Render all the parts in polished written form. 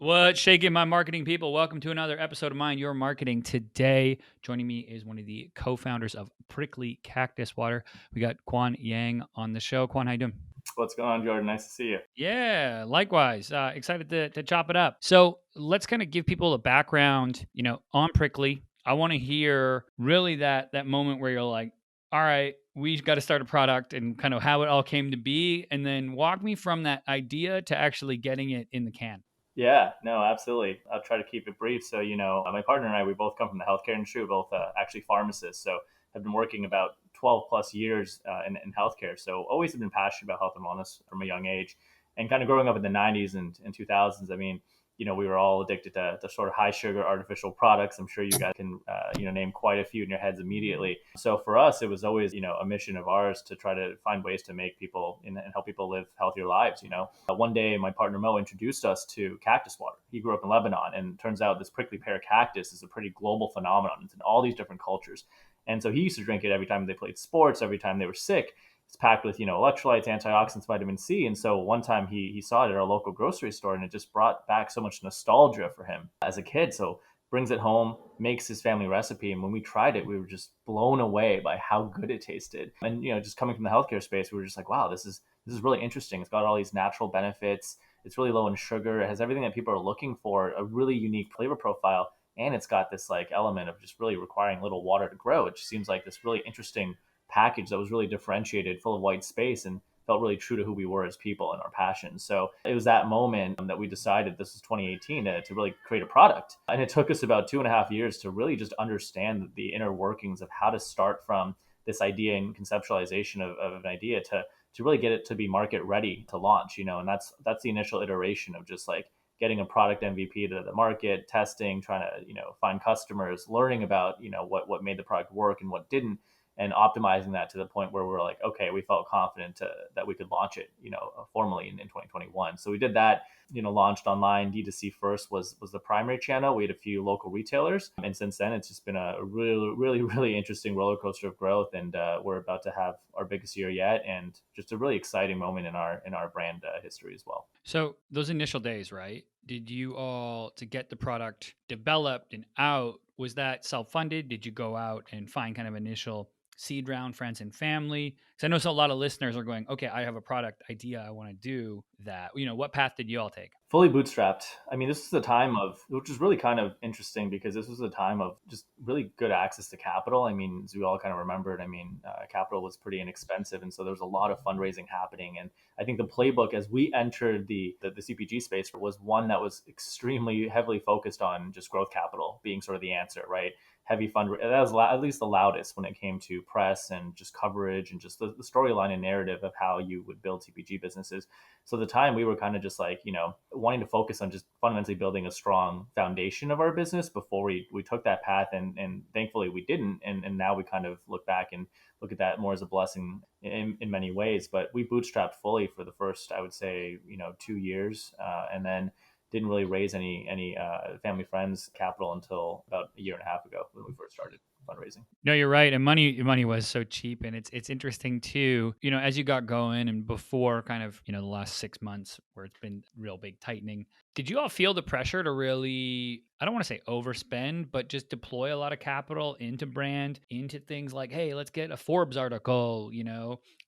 What's shaking, my marketing people? Welcome to another episode of Mind Your Marketing. Today, joining me is one of the co-founders of Prickly Cactus Water. We got Quan Yang on the show. Quan, how you doing? What's going on, Jordan? Nice to see you. Yeah, likewise. Excited to chop it up. So let's kind of give people a background, on Prickly. I want to hear really that moment where you're like, all right, we've got to start a product and kind of how it all came to be, and then walk me from that idea to actually getting it in the can. Yeah, no, absolutely. I'll try to keep it brief. So, my partner and I, we both come from the healthcare industry. We're both actually pharmacists. So, have been working about 12 plus years in healthcare. So, always have been passionate about health and wellness from a young age. And kind of growing up in the 90s and 2000s, I mean, we were all addicted to sort of high sugar artificial products. I'm sure you guys can, name quite a few in your heads immediately. So for us, it was always, a mission of ours to try to find ways to make people and help people live healthier lives. One day my partner Mo introduced us to cactus water. He grew up in Lebanon, and it turns out this prickly pear cactus is a pretty global phenomenon. It's in all these different cultures. And so he used to drink it every time they played sports, every time they were sick. It's packed with electrolytes, antioxidants, vitamin C. And so one time he saw it at our local grocery store, and it just brought back so much nostalgia for him as a kid. So brings it home, makes his family recipe, and when we tried it, we were just blown away by how good it tasted. And just coming from the healthcare space, we were just like, wow, this is really interesting. It's got all these natural benefits. It's really low in sugar. It has everything that people are looking for, a really unique flavor profile, and it's got this like element of just really requiring little water to grow. It just seems like this really interesting package that was really differentiated, full of white space, and felt really true to who we were as people and our passions. So it was that moment that we decided, this is 2018, to really create a product. And it took us about 2.5 years to really just understand the inner workings of how to start from this idea and conceptualization of an idea to really get it to be market ready to launch, and that's the initial iteration of just like getting a product MVP to the market, testing, trying to, find customers, learning about, what made the product work and what didn't, and optimizing that to the point where we're like, okay, we felt confident that we could launch it, formally in 2021. So we did that, launched online. D2C first was the primary channel. We had a few local retailers, and since then it's just been a really, really, really interesting roller coaster of growth. And we're about to have our biggest year yet, and just a really exciting moment in our brand history as well. So those initial days, right? Did you all to get the product developed and out? Was that self-funded? Did you go out and find kind of initial seed round, friends and family? Because I know so a lot of listeners are going, okay, I have a product idea, I want to do that. What path did you all take? Fully bootstrapped. I mean, this is a time of, which is really kind of interesting because this was a time of just really good access to capital. I mean, as we all kind of remembered, I mean, capital was pretty inexpensive. And so there was a lot of fundraising happening. And I think the playbook as we entered the CPG space was one that was extremely heavily focused on just growth capital being sort of the answer, right? Heavy fund that was at least the loudest when it came to press and just coverage and just the storyline and narrative of how you would build CPG businesses. So at the time we were kind of just like, wanting to focus on just fundamentally building a strong foundation of our business before we took that path. And thankfully we didn't. And now we kind of look back and look at that more as a blessing in many ways. But we bootstrapped fully for the first, I would say, 2 years. And then didn't really raise any family friends capital until about a year and a half ago when we first started fundraising. No, you're right. And money was so cheap. And it's interesting too, as you got going and before kind of, the last 6 months where it's been real big tightening, did you all feel the pressure to really, I don't want to say overspend, but just deploy a lot of capital into brand, into things like, hey, let's get a Forbes article,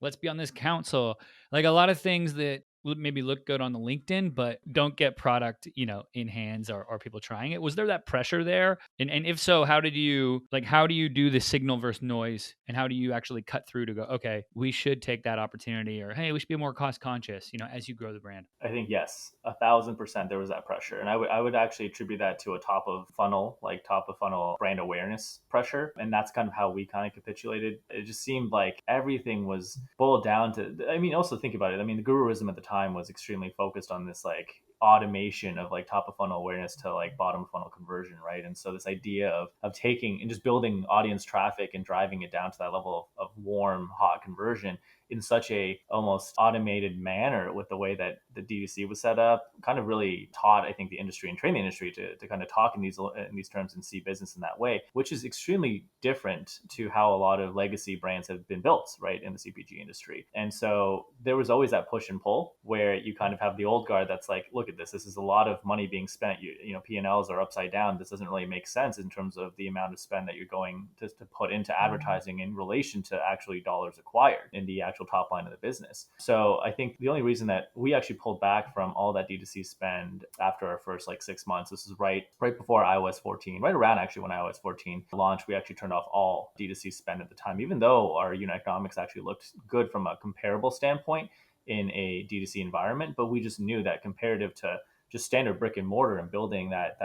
let's be on this council, like a lot of things that maybe look good on the LinkedIn, but don't get product, in hands or people trying it. Was there that pressure there? And if so, how do you do the signal versus noise? And how do you actually cut through to go, okay, we should take that opportunity, or hey, we should be more cost conscious, as you grow the brand? I think yes, 1,000% there was that pressure, and I would actually attribute that to a top of funnel brand awareness pressure, and that's kind of how we kind of capitulated. It just seemed like everything was boiled down to. I mean, also think about it. I mean, the guruism at the time was extremely focused on this like automation of like top of funnel awareness to like bottom of funnel conversion, right? And so this idea of taking and just building audience traffic and driving it down to that level of warm, hot conversion in such a almost automated manner with the way that the DTC was set up, kind of really taught, I think, the industry and trained the industry to kind of talk in these terms and see business in that way, which is extremely different to how a lot of legacy brands have been built, right, in the CPG industry. And so there was always that push and pull where you kind of have the old guard that's like, look at this. This is a lot of money being spent. You know, P&Ls are upside down. This doesn't really make sense in terms of the amount of spend that you're going to put into advertising in relation to actually dollars acquired in the actual top line of the business. So I think the only reason that we actually pulled back from all that D2C spend after our first like 6 months, this is right before iOS 14, right around actually when iOS 14 launched, we actually turned off all D2C spend at the time, even though our unit economics actually looked good from a comparable standpoint in a D2C environment. But we just knew that comparative to just standard brick and mortar and building that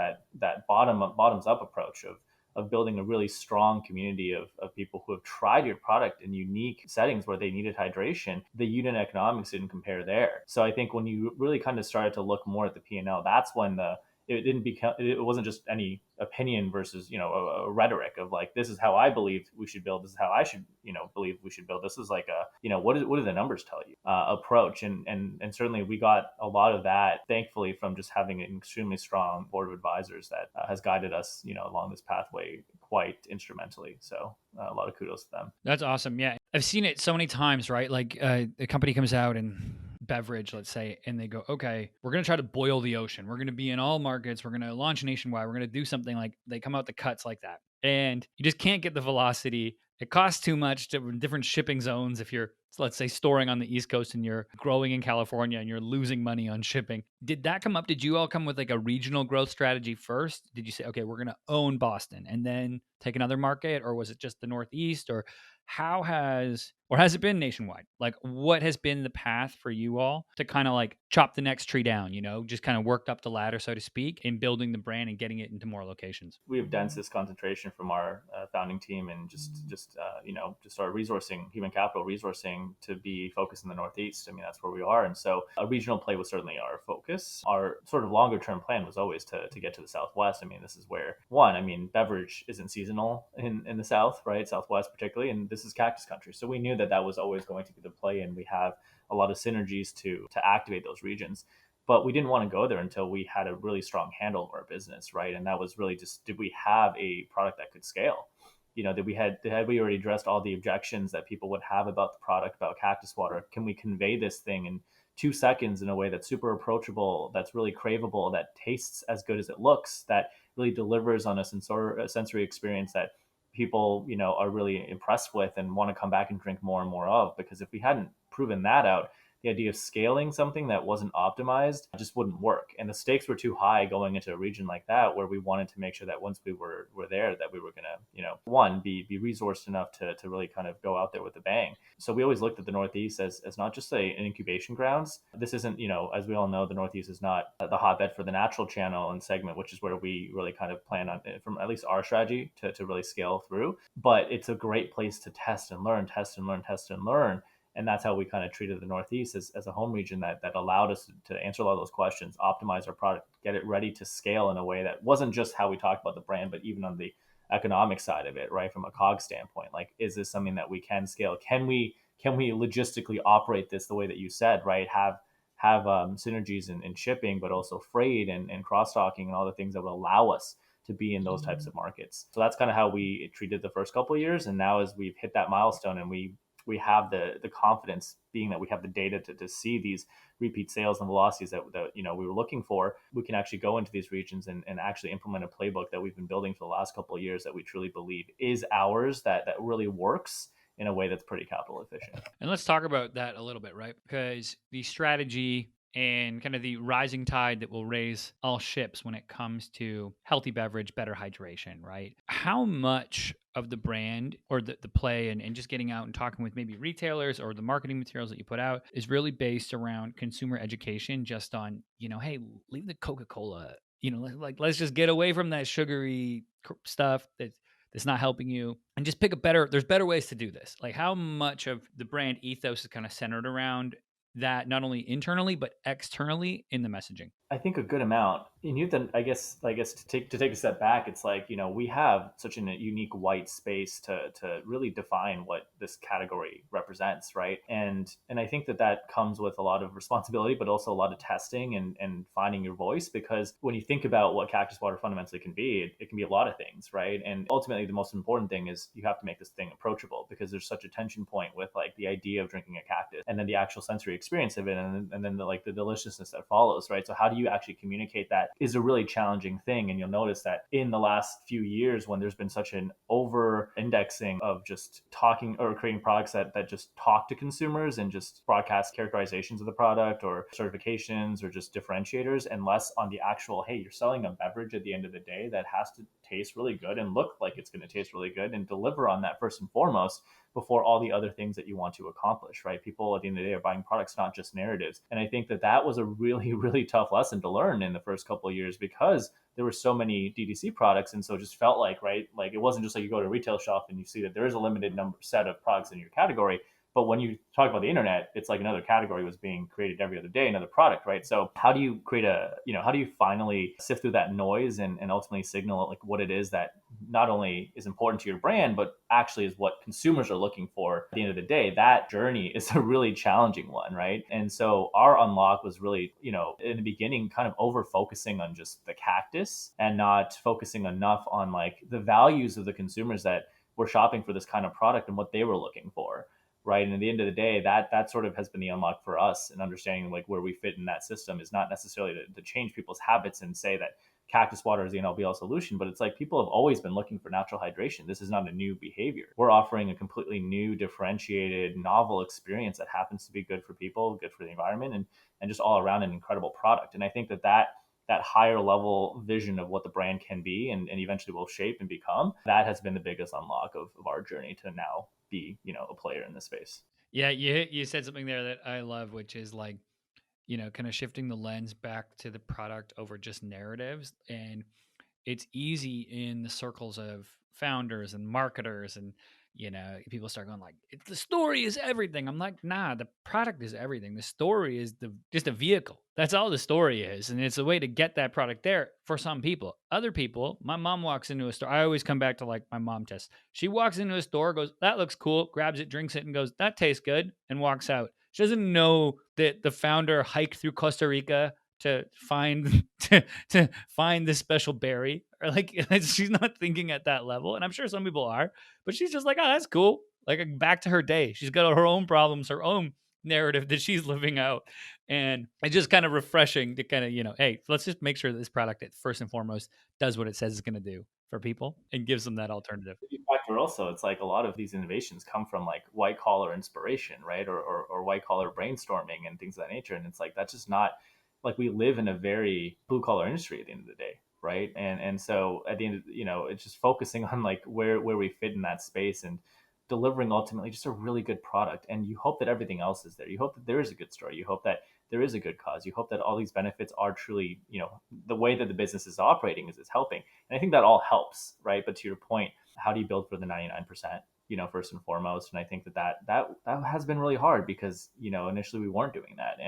bottoms up approach of building a really strong community of people who have tried your product in unique settings where they needed hydration, the unit economics didn't compare there. So I think when you really kind of started to look more at the P&L, that's when it wasn't just any opinion versus, you know, a rhetoric of like, this is how I believe we should build. This is how I should, you know, believe we should build. This is like a, you know, what do the numbers tell you approach. And certainly we got a lot of that, thankfully, from just having an extremely strong board of advisors that has guided us, you know, along this pathway quite instrumentally. So a lot of kudos to them. That's awesome. Yeah. I've seen it so many times, right? Like a company comes out and beverage, let's say, and they go, okay, we're going to try to boil the ocean. We're going to be in all markets. We're going to launch nationwide. We're going to do something like they come out the cuts like that. And you just can't get the velocity. It costs too much to different shipping zones. If you're, let's say, storing on the East Coast and you're growing in California and you're losing money on shipping. Did that come up? Did you all come with like a regional growth strategy first? Did you say, okay, we're going to own Boston and then take another market? Or was it just the Northeast? Or has it been nationwide? Like, what has been the path for you all to kind of like chop the next tree down, you know, just kind of worked up the ladder, so to speak, in building the brand and getting it into more locations? We have densest concentration from our founding team and just our resourcing, human capital resourcing to be focused in the Northeast. I mean, that's where we are. And so a regional play was certainly our focus. Our sort of longer term plan was always to get to the Southwest. I mean, this is where beverage isn't seasonal in the South, right? Southwest particularly. And this is cactus country. So we knew that was always going to be the play. And we have a lot of synergies to activate those regions. But we didn't want to go there until we had a really strong handle of our business, right? And that was really just, did we have a product that could scale? You know, had we already addressed all the objections that people would have about the product, about cactus water? Can we convey this thing in 2 seconds in a way that's super approachable, that's really craveable, that tastes as good as it looks, that really delivers on a sensory experience that people, you know, are really impressed with and want to come back and drink more and more of? Because if we hadn't proven that out, the idea of scaling something that wasn't optimized just wouldn't work. And the stakes were too high going into a region like that, where we wanted to make sure that once we were there, that we were going to, you know, one, be resourced enough to really kind of go out there with a bang. So we always looked at the Northeast as not just an incubation grounds. This isn't, you know, as we all know, the Northeast is not the hotbed for the natural channel and segment, which is where we really kind of plan on, from at least our strategy, to really scale through. But it's a great place to test and learn. And that's how we kind of treated the Northeast as a home region that allowed us to answer a lot of those questions, optimize our product, get it ready to scale in a way that wasn't just how we talked about the brand, but even on the economic side of it, right? From a COGS standpoint, like, is this something that we can scale? Can we logistically operate this the way that you said, right? Have synergies in shipping, but also freight and cross-docking and all the things that would allow us to be in those types of markets. So that's kind of how we treated the first couple of years. And now as we've hit that milestone and we have the confidence, being that we have the data to see these repeat sales and velocities that you know we were looking for, we can actually go into these regions and actually implement a playbook that we've been building for the last couple of years that we truly believe is ours, that really works in a way that's pretty capital efficient. And let's talk about that a little bit, right? Because the strategy and kind of the rising tide that will raise all ships when it comes to healthy beverage, better hydration, right? How much of the brand or the play and just getting out and talking with maybe retailers or the marketing materials that you put out is really based around consumer education, just on, you know, hey, leave the Coca-Cola, you know, like let's just get away from that sugary stuff that's not helping you, and just pick there's better ways to do this. Like, how much of the brand ethos is kind of centered around that, not only internally but externally in the messaging? I think a good amount. And you then, I guess to take a step back, it's like, we have such a unique white space to really define what this category represents, right? And I think that comes with a lot of responsibility, but also a lot of testing and finding your voice. Because when you think about what cactus water fundamentally can be, it can be a lot of things, right? And ultimately, the most important thing is you have to make this thing approachable, because there's such a tension point with like the idea of drinking a cactus and then the actual sensory experience of it, and then the deliciousness that follows, right? So how do you actually communicate that is a really challenging thing. And you'll notice that in the last few years, when there's been such an over indexing of just talking or creating products that just talk to consumers and just broadcast characterizations of the product or certifications or just differentiators, and less on the actual, hey, you're selling a beverage at the end of the day that has to taste really good and look like it's going to taste really good and deliver on that first and foremost, before all the other things that you want to accomplish, right? People at the end of the day are buying products, not just narratives. And I think that was a really, really tough lesson to learn in the first couple of years, because there were so many DTC products. And so it just felt like, right, like it wasn't just like you go to a retail shop and you see that there is a limited number set of products in your category. But when you talk about the internet, it's like another category was being created every other day, another product, right? So how do you create how do you finally sift through that noise and ultimately signal like what it is that not only is important to your brand, but actually is what consumers are looking for at the end of the day? That journey is a really challenging one, right? And so our unlock was really, in the beginning, kind of over focusing on just the cactus and not focusing enough on like the values of the consumers that were shopping for this kind of product and what they were looking for, right? And at the end of the day, that sort of has been the unlock for us, and understanding like where we fit in that system is not necessarily to change people's habits and say that cactus water is the NLBL solution, but it's like people have always been looking for natural hydration. This is not a new behavior. We're offering a completely new, differentiated, novel experience that happens to be good for people, good for the environment, and just all around an incredible product. And I think that higher level vision of what the brand can be, and eventually will shape and become, that has been the biggest unlock of our journey to now be, a player in this space. Yeah, you said something there that I love, which is like, kind of shifting the lens back to the product over just narratives. And it's easy in the circles of founders and marketers, and people start going like, the story is everything. I'm like, nah, the product is everything. The story is just a vehicle. That's all the story is, and it's a way to get that product there for some people. Other people, my mom walks into a store. I always come back to like my mom test. She walks into a store, goes, that looks cool, grabs it, drinks it, and goes, that tastes good, and walks out. She doesn't know that the founder hiked through Costa Rica to find to find this special berry, or like, she's not thinking at that level. And I'm sure some people are, but she's just like, oh, that's cool, like back to her day. She's got her own problems, her own narrative that she's living out. And it's just kind of refreshing to kind of, hey, let's just make sure that this product, at first and foremost, does what it says it's going to do for people and gives them that alternative. Factor also, it's like a lot of these innovations come from like white collar inspiration, right? Or white collar brainstorming and things of that nature. And it's like, that's just not, like, we live in a very blue collar industry at the end of the day, right? And so at the end of, it's just focusing on like where we fit in that space, and delivering ultimately just a really good product. And you hope that everything else is there. You hope that there is a good story. You hope that there is a good cause. You hope that all these benefits are truly, the way that the business is operating is helping. And I think that all helps, right? But to your point, how do you build for the 99%? First and foremost. And I think that has been really hard, because initially we weren't doing that.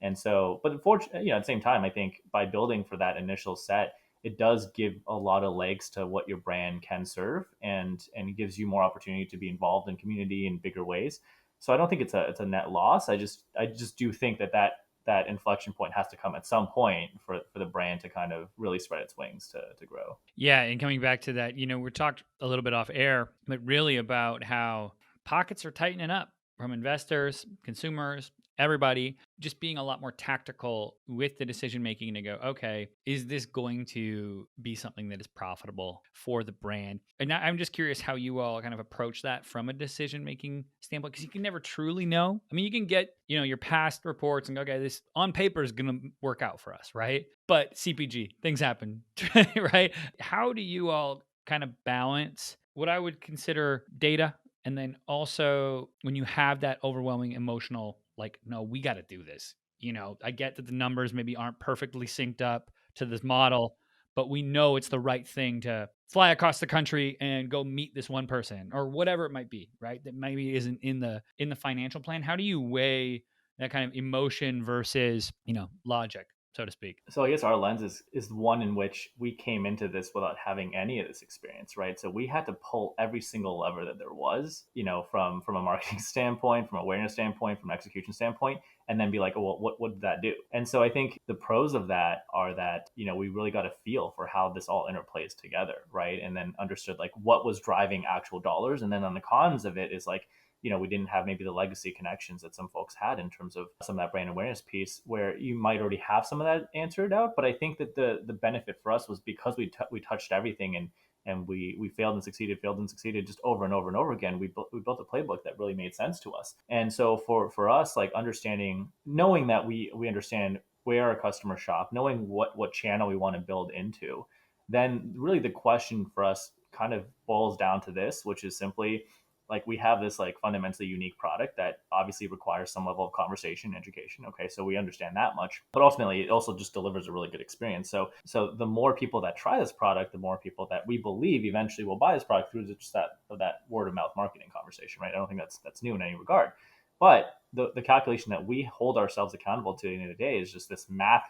And so, but unfortunately, at the same time, I think by building for that initial set, it does give a lot of legs to what your brand can serve, and it gives you more opportunity to be involved in community in bigger ways. So I don't think it's a net loss. I just do think that inflection point has to come at some point for the brand to kind of really spread its wings to grow. Yeah, and coming back to that, we talked a little bit off air, but really about how pockets are tightening up from investors, consumers, everybody, just being a lot more tactical with the decision making to go, okay, is this going to be something that is profitable for the brand? And I'm just curious how you all kind of approach that from a decision making standpoint, because you can never truly know. I mean, you can get, your past reports and go, okay, this on paper is going to work out for us, right? But CPG, things happen, right? How do you all kind of balance what I would consider data, and then also when you have that overwhelming emotional, like, no, we got to do this. I get that the numbers maybe aren't perfectly synced up to this model, but we know it's the right thing to fly across the country and go meet this one person or whatever it might be, right? That maybe isn't in the financial plan. How do you weigh that kind of emotion versus, logic so to speak? So I guess our lens is one in which we came into this without having any of this experience, right? So we had to pull every single lever that there was, from a marketing standpoint, from awareness standpoint, from execution standpoint, and then be like, oh, well, what did that do? And so I think the pros of that are that, we really got a feel for how this all interplays together, right? And then understood like what was driving actual dollars. And then on the cons of it is like, we didn't have maybe the legacy connections that some folks had in terms of some of that brand awareness piece where you might already have some of that answered out. But I think that the benefit for us was because we touched everything and we failed and succeeded just over and over and over again. We built a playbook that really made sense to us. And so for us, like knowing that we understand where our customers shop, knowing what channel we want to build into, then really the question for us kind of boils down to this, which is simply like we have this like fundamentally unique product that obviously requires some level of conversation education. Okay, so we understand that much, but ultimately it also just delivers a really good experience. So the more people that try this product, the more people that we believe eventually will buy this product through just that word of mouth marketing conversation, right? I don't think that's new in any regard. But the calculation that we hold ourselves accountable to at the end of the day is just this math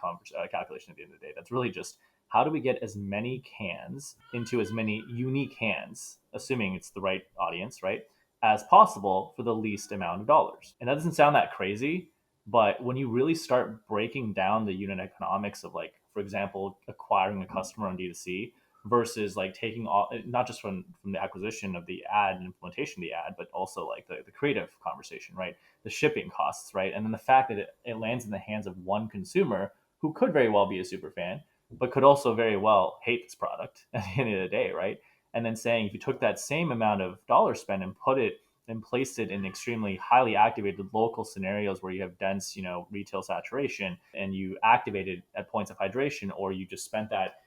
calculation at the end of the day. That's really just how do we get as many cans into as many unique hands, assuming it's the right audience, right, as possible for the least amount of dollars. And that doesn't sound that crazy, but when you really start breaking down the unit economics of like, for example, acquiring a customer on D2C versus like taking all, not just from the acquisition of the ad and implementation of the ad, but also like the creative conversation, right? The shipping costs, right? And then the fact that it lands in the hands of one consumer who could very well be a super fan, but could also very well hate this product at the end of the day, right? And then saying if you took that same amount of dollar spend and put it and placed it in extremely highly activated local scenarios where you have dense, retail saturation, and you activated at points of hydration, or you just spent that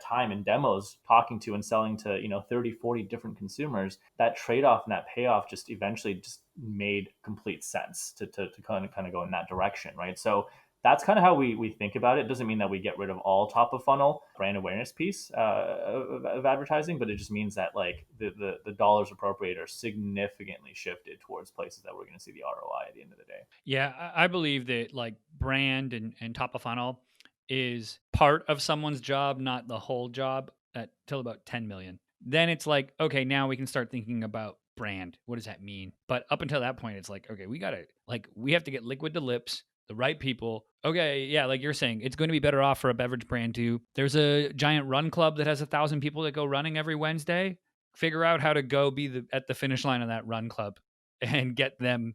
time in demos talking to and selling to 30 40 different consumers, that trade-off and that payoff just eventually just made complete sense to kind of go in that direction, right? So that's kind of how we think about it. Doesn't mean that we get rid of all top of funnel brand awareness piece of advertising, but it just means that like the dollars appropriated are significantly shifted towards places that we're going to see the ROI at the end of the day. Yeah, I believe that like brand and top of funnel is part of someone's job, not the whole job, at till about 10 million. Then it's like, okay, now we can start thinking about brand. What does that mean? But up until that point, it's like, okay, we have to get liquid to lips, the right people. Okay, yeah, like you're saying, it's going to be better off for a beverage brand to. There's a giant run club that has 1,000 people that go running every Wednesday. Figure out how to go be at the finish line of that run club and get them,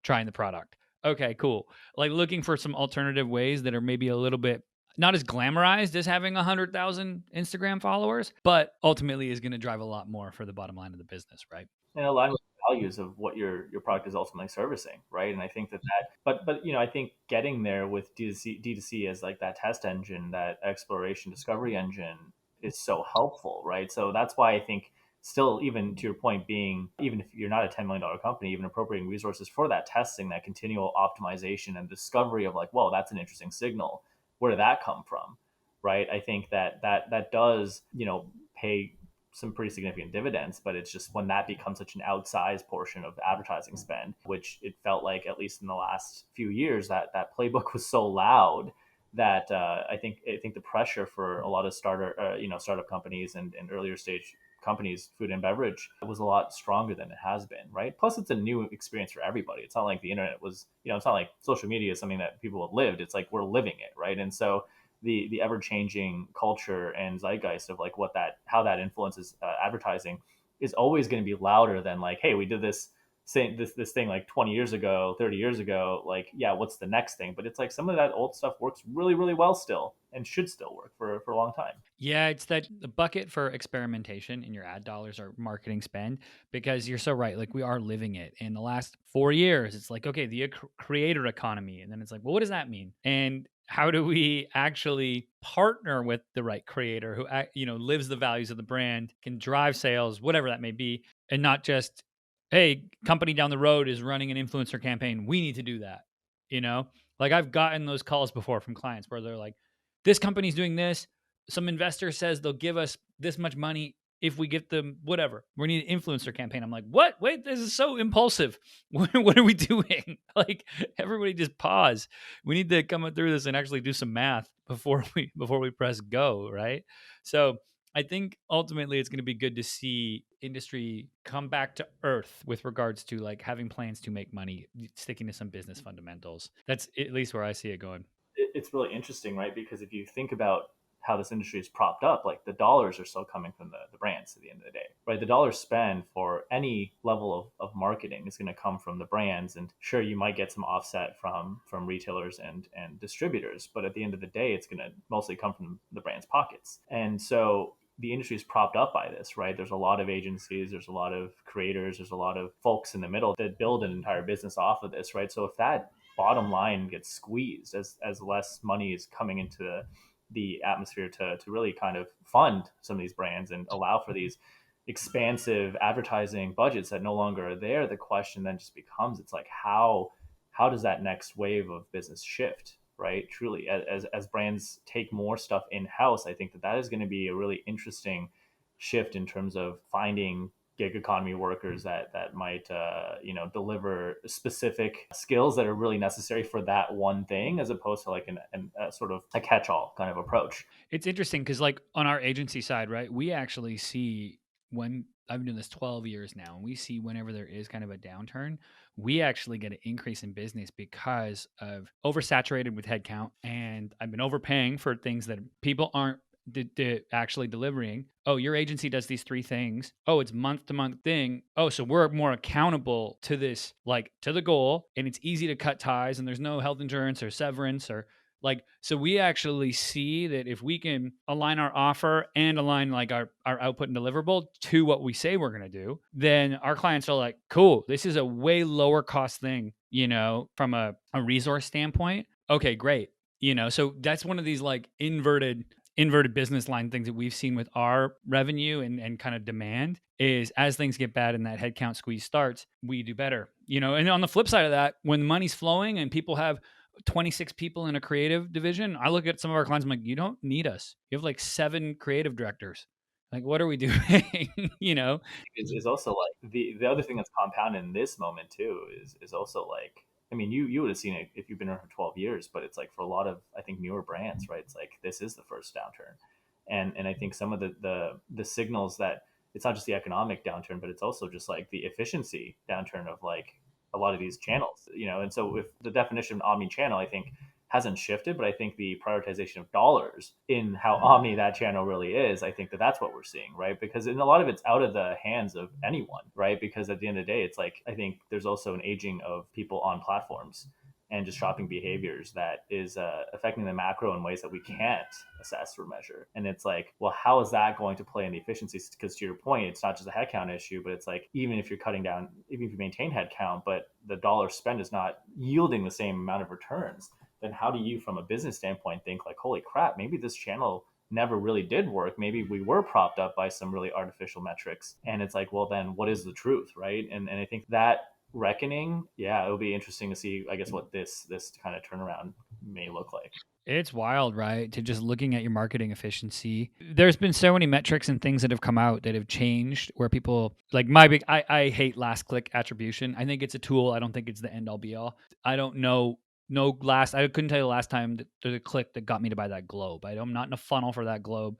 trying the product. Okay, cool. Like looking for some alternative ways that are maybe a little bit not as glamorized as having 100,000 Instagram followers, but ultimately is going to drive a lot more for the bottom line of the business, right? And align with the values of what your product is ultimately servicing, right? And I think but I think getting there with D2C as like that test engine, that exploration discovery engine is so helpful, right? So that's why I think still, even to your point, being even if you're not a $10 million company, even appropriating resources for that testing, that continual optimization and discovery of like, whoa, that's an interesting signal. Where did that come from? Right. I think that does, pay some pretty significant dividends, but it's just when that becomes such an outsized portion of advertising spend, which it felt like at least in the last few years that playbook was so loud that I think the pressure for a lot of startup companies and earlier stage companies, food and beverage, was a lot stronger than it has been, right? Plus, it's a new experience for everybody. It's not like the internet was, it's not like social media is something that people have lived. It's like we're living it, right? And so the ever changing culture and zeitgeist of like how that influences advertising is always going to be louder than like, hey, we did this thing like 20 years ago, 30 years ago, like, yeah, what's the next thing? But it's like some of that old stuff works really, really well still and should still work for a long time. Yeah, it's that the bucket for experimentation in your ad dollars or marketing spend, because you're so right. Like we are living it in the last 4 years. It's like, okay, the creator economy. And then it's like, well, what does that mean? And how do we actually partner with the right creator who, lives the values of the brand, can drive sales, whatever that may be, and not just, hey, company down the road is running an influencer campaign. We need to do that. Like I've gotten those calls before from clients where they're like, this company's doing this. Some investor says they'll give us this much money if we get them whatever. We need an influencer campaign. I'm like, what? Wait, this is so impulsive. What are we doing? Like, everybody just pause. We need to come through this and actually do some math before we press go, right? So I think ultimately it's going to be good to see industry come back to earth with regards to like having plans to make money, sticking to some business fundamentals. That's at least where I see it going. It's really interesting, right? Because if you think about how this industry is propped up, like the dollars are still coming from the brands at the end of the day, right? The dollars spent for any level of marketing is going to come from the brands. And sure, you might get some offset from retailers and distributors, but at the end of the day, it's going to mostly come from the brands' pockets. And so the industry is propped up by this, right? There's a lot of agencies, there's a lot of creators, there's a lot of folks in the middle that build an entire business off of this, right? So if that bottom line gets squeezed as less money is coming into the atmosphere to really kind of fund some of these brands and allow for these expansive advertising budgets that no longer are there, the question then just becomes, it's like how does that next wave of business shift, right? Truly, as brands take more stuff in house, I think that is going to be a really interesting shift in terms of finding gig economy workers that might deliver specific skills that are really necessary for that one thing, as opposed to like a sort of a catch-all kind of approach. It's interesting because, like, on our agency side, right, we actually see when I've been doing this 12 years now, and we see whenever there is kind of a downturn, we actually get an increase in business because of oversaturated with headcount. And I've been overpaying for things that people aren't actually delivering. Oh, your agency does these three things. Oh, it's month to month thing. Oh, so we're more accountable to this, like to the goal, and it's easy to cut ties, and there's no health insurance or severance or like, so we actually see that if we can align our offer and align like our output and deliverable to what we say we're going to do, then our clients are like, cool, this is a way lower cost thing, from a resource standpoint. Okay, great. So that's one of these like inverted business line things that we've seen with our revenue and kind of demand is as things get bad and that headcount squeeze starts, we do better, and on the flip side of that, when the money's flowing and people have 26 people in a creative division, I look at some of our clients, I'm like, you don't need us. You have like 7 creative directors. Like, what are we doing? Is also like the other thing that's compounded in this moment too is also like, I mean, you would have seen it if you've been around for 12 years, but it's like for a lot of, I think, newer brands, right? It's like this is the first downturn, and I think some of the signals that it's not just the economic downturn, but it's also just like the efficiency downturn of like a lot of these channels, and so if the definition of omni-channel, I think, hasn't shifted, but I think the prioritization of dollars in how omni that channel really is, I think that's what we're seeing, right? Because in a lot of it's out of the hands of anyone, right? Because at the end of the day, it's like, I think there's also an aging of people on platforms and just shopping behaviors that is affecting the macro in ways that we can't assess or measure. And it's like, well, how is that going to play in the efficiencies? Because to your point, it's not just a headcount issue, but it's like, even if you're cutting down, even if you maintain headcount, but the dollar spend is not yielding the same amount of returns, then how do you, from a business standpoint, think like, holy crap, maybe this channel never really did work. Maybe we were propped up by some really artificial metrics. And it's like, well, then what is the truth, right? And I think that reckoning, yeah, it'll be interesting to see, I guess, what this kind of turnaround may look like. It's wild, right? To just looking at your marketing efficiency. There's been so many metrics and things that have come out that have changed where people like I hate last click attribution. I think it's a tool. I don't think it's the end all be all. I don't know. I couldn't tell you the last time that there's a click that got me to buy that globe. I'm not in a funnel for that globe.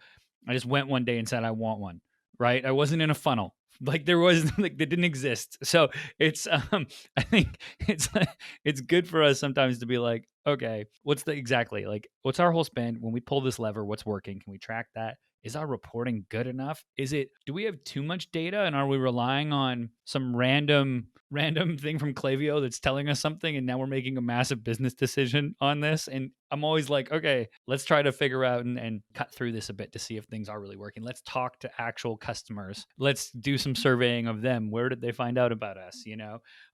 I just went one day and said, I want one, right? I wasn't in a funnel. Like there was like that didn't exist. So it's I think it's good for us sometimes to be like, okay, what's what's our whole spend when we pull this lever? What's working? Can we track that? Is our reporting good enough? Do we have too much data and are we relying on some random thing from Klaviyo that's telling us something and now we're making a massive business decision on this? And I'm always like, okay, let's try to figure out and cut through this a bit to see if things are really working. Let's talk to actual customers. Let's do some surveying of them. Where did they find out about us?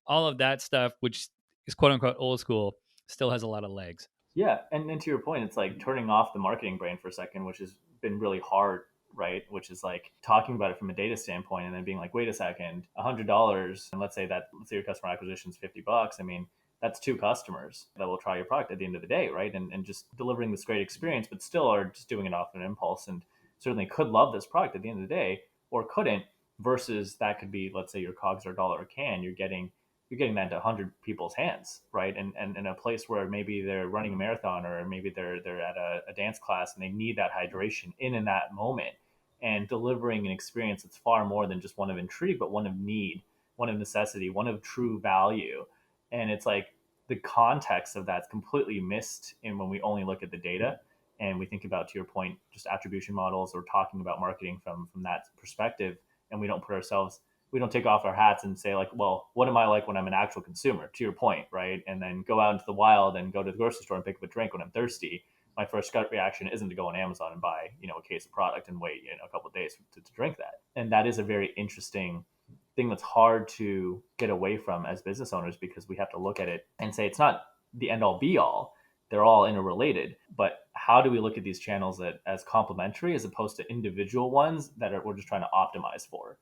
All of that stuff, which is quote unquote old school, still has a lot of legs. Yeah, and to your point, it's like turning off the marketing brain for a second, which has been really hard, right? Which is like talking about it from a data standpoint, and then being like, wait a second, $100, and let's say your customer acquisition is $50. I mean, that's 2 customers that will try your product at the end of the day, right? And just delivering this great experience, but still are just doing it off an impulse, and certainly could love this product at the end of the day. or couldn't, versus that could be, let's say your cogs are $1 a can, you're getting that into 100 people's hands, right? And in a place where maybe they're running a marathon, or maybe they're at a dance class and they need that hydration in that moment, and delivering an experience that's far more than just one of intrigue, but one of need, one of necessity, one of true value. And it's like the context of that's completely missed in when we only look at the data and we think about, to your point, just attribution models, or talking about marketing from that perspective, and we don't put ourselves, we don't take off our hats and say like, well, what am I like when I'm an actual consumer, to your point, right? And then go out into the wild and go to the grocery store and pick up a drink when I'm thirsty. My first gut reaction isn't to go on Amazon and buy, a case of product and wait, a couple of days to drink that. And that is a very interesting thing that's hard to get away from as business owners, because we have to look at it and say it's not the end all be all. They're all interrelated, but how do we look at these channels as complementary as opposed to individual ones we're just trying to optimize for,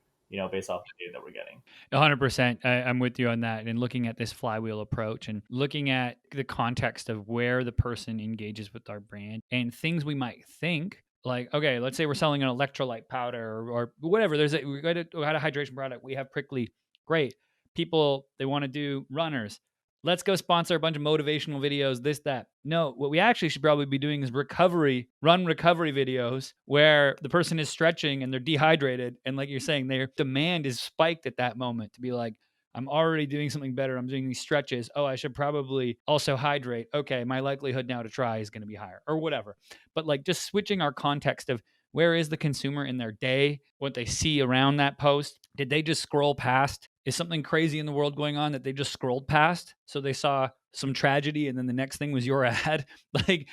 based off the data that we're getting. 100%. I'm with you on that. And looking at this flywheel approach and looking at the context of where the person engages with our brand and things we might think. Like, okay, let's say we're selling an electrolyte powder or whatever. We got a hydration product. We have Prickly. Great. People, they want to do runners. Let's go sponsor a bunch of motivational videos, this, that. No, what we actually should probably be doing is run recovery videos where the person is stretching and they're dehydrated. And like you're saying, their demand is spiked at that moment to be like, I'm already doing something better. I'm doing these stretches. Oh, I should probably also hydrate. Okay, my likelihood now to try is going to be higher or whatever. But like just switching our context of where is the consumer in their day, what they see around that post. Did they just scroll past? Is something crazy in the world going on that they just scrolled past? So they saw some tragedy and then the next thing was your ad. Like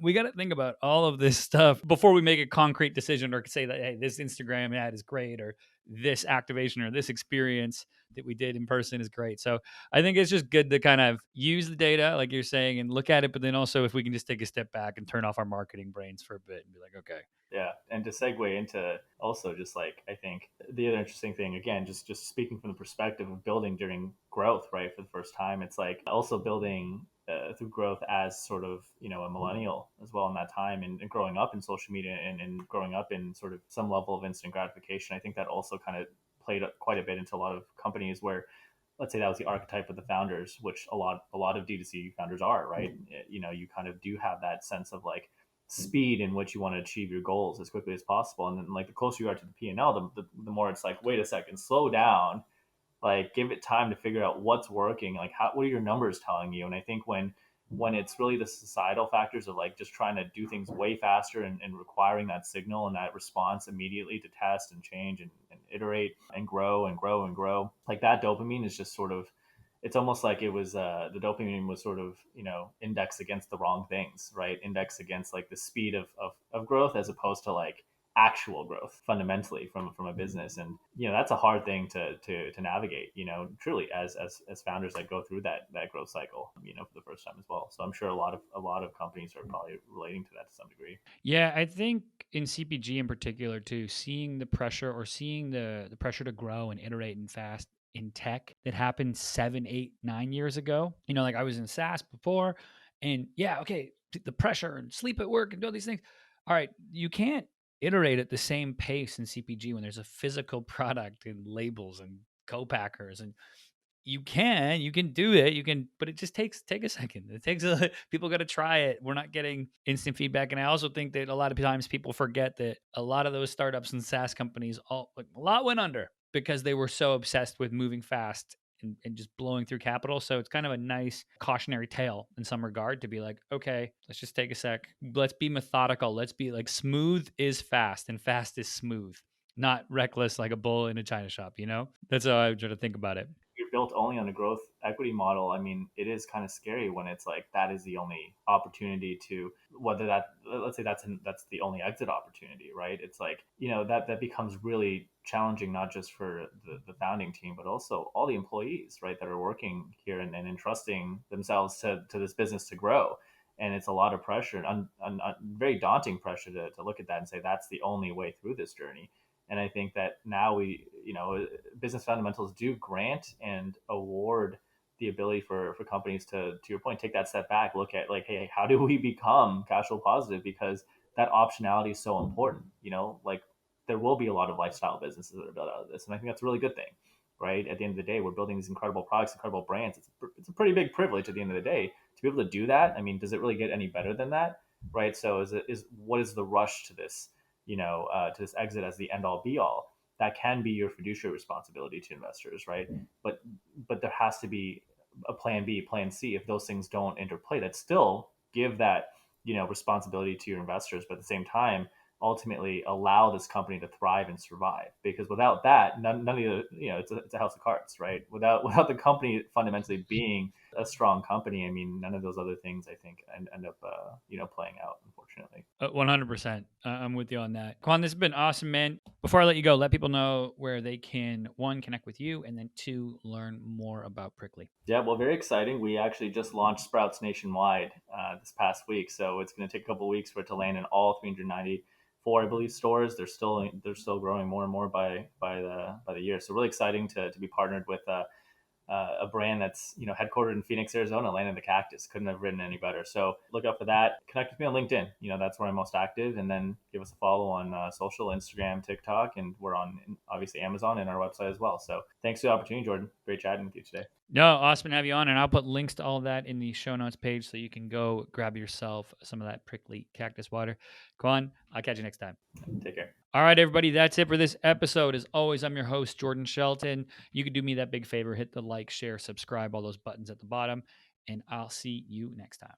we got to think about all of this stuff before we make a concrete decision or say that, hey, this Instagram ad is great, or this activation or this experience that we did in person is great. So I think it's just good to kind of use the data, like you're saying, and look at it. But then also if we can just take a step back and turn off our marketing brains for a bit and be like, okay. Yeah. And to segue into also just like, I think the other interesting thing, again, just speaking from the perspective of building during growth, right? For the first time, it's like also building through growth as sort of, a millennial as well in that time, and growing up in social media, and growing up in sort of some level of instant gratification. I think that also kind of played quite a bit into a lot of companies where, let's say that was the archetype of the founders, which a lot of D2C founders are, right? You kind of do have that sense of like speed in which you want to achieve your goals as quickly as possible. And then like the closer you are to the P&L, the more it's like, wait a second, slow down, like give it time to figure out what's working. Like what are your numbers telling you? And I think when it's really the societal factors of like just trying to do things way faster, and requiring that signal and that response immediately to test and change, and iterate and grow and grow and grow, like that dopamine is just sort of, it's almost like it was the dopamine was sort of indexed against the wrong things, right? Indexed against like the speed of growth, as opposed to like actual growth fundamentally from a business. And that's a hard thing to navigate, truly as founders that go through that growth cycle, for the first time as well. So I'm sure a lot of companies are probably relating to that to some degree. Yeah, I think in CPG in particular too, seeing the pressure or seeing the pressure to grow and iterate and fast in tech that happened 7, 8, 9 years ago. Like I was in SaaS before, and yeah, okay, the pressure and sleep at work and do all these things. All right, you can't iterate at the same pace in CPG when there's a physical product and labels and co-packers, and you can do it, but it just take a second. It takes people got to try it. We're not getting instant feedback. And I also think that a lot of times people forget that a lot of those startups and SaaS companies, a lot went under because they were so obsessed with moving fast and just blowing through capital. So it's kind of a nice cautionary tale in some regard to be like, okay, let's just take a sec. Let's be methodical. Let's be like, smooth is fast and fast is smooth, not reckless like a bull in a china shop. That's how I try to think about it. You're built only on a growth equity model, I mean, it is kind of scary when it's like that is the only opportunity to, whether that, let's say that's the only exit opportunity, right? It's like, that becomes really challenging, not just for the founding team, but also all the employees, right, that are working here, and entrusting themselves to this business to grow. And it's a lot of pressure, and very daunting pressure to look at that and say that's the only way through this journey. And I think that now business fundamentals do grant and award the ability for companies to your point, take that step back, look at like, hey, how do we become cash flow positive? Because that optionality is so important, like there will be a lot of lifestyle businesses that are built out of this. And I think that's a really good thing, right? At the end of the day, we're building these incredible products, incredible brands. It's a pretty big privilege at the end of the day to be able to do that. I mean, does it really get any better than that? Right. So what is the rush to this, to this exit as the end all be all? That can be your fiduciary responsibility to investors, right? But there has to be a plan B, plan C if those things don't interplay. That still give that, responsibility to your investors, but at the same time, ultimately allow this company to thrive and survive. Because without that, none of the, it's a house of cards, right? Without the company fundamentally being a strong company, I mean, none of those other things I think end up, playing out, unfortunately. 100%. I'm with you on that. Kwon, this has been awesome, man. Before I let you go, let people know where they can, one, connect with you, and then two, learn more about Prickly. Yeah, well, very exciting. We actually just launched Sprouts nationwide this past week, so it's going to take a couple of weeks for it to land in all 394, I believe, stores. They're still growing more and more by the year. So really exciting to be partnered with a brand that's headquartered in Phoenix, Arizona, land of the cactus. Couldn't have written any better. So look out for that. Connect with me on LinkedIn. That's where I'm most active, and then give us a follow on social, Instagram, TikTok, and we're on obviously Amazon and our website as well. So thanks for the opportunity, Jordan. Great chatting with you today. No, awesome to have you on, and I'll put links to all of that in the show notes page so you can go grab yourself some of that Prickly cactus water. Kwon, I'll catch you next time. Take care. All right, everybody, that's it for this episode. As always, I'm your host, Jordan Shelton. You could do me that big favor, hit the like, share, subscribe, all those buttons at the bottom, and I'll see you next time.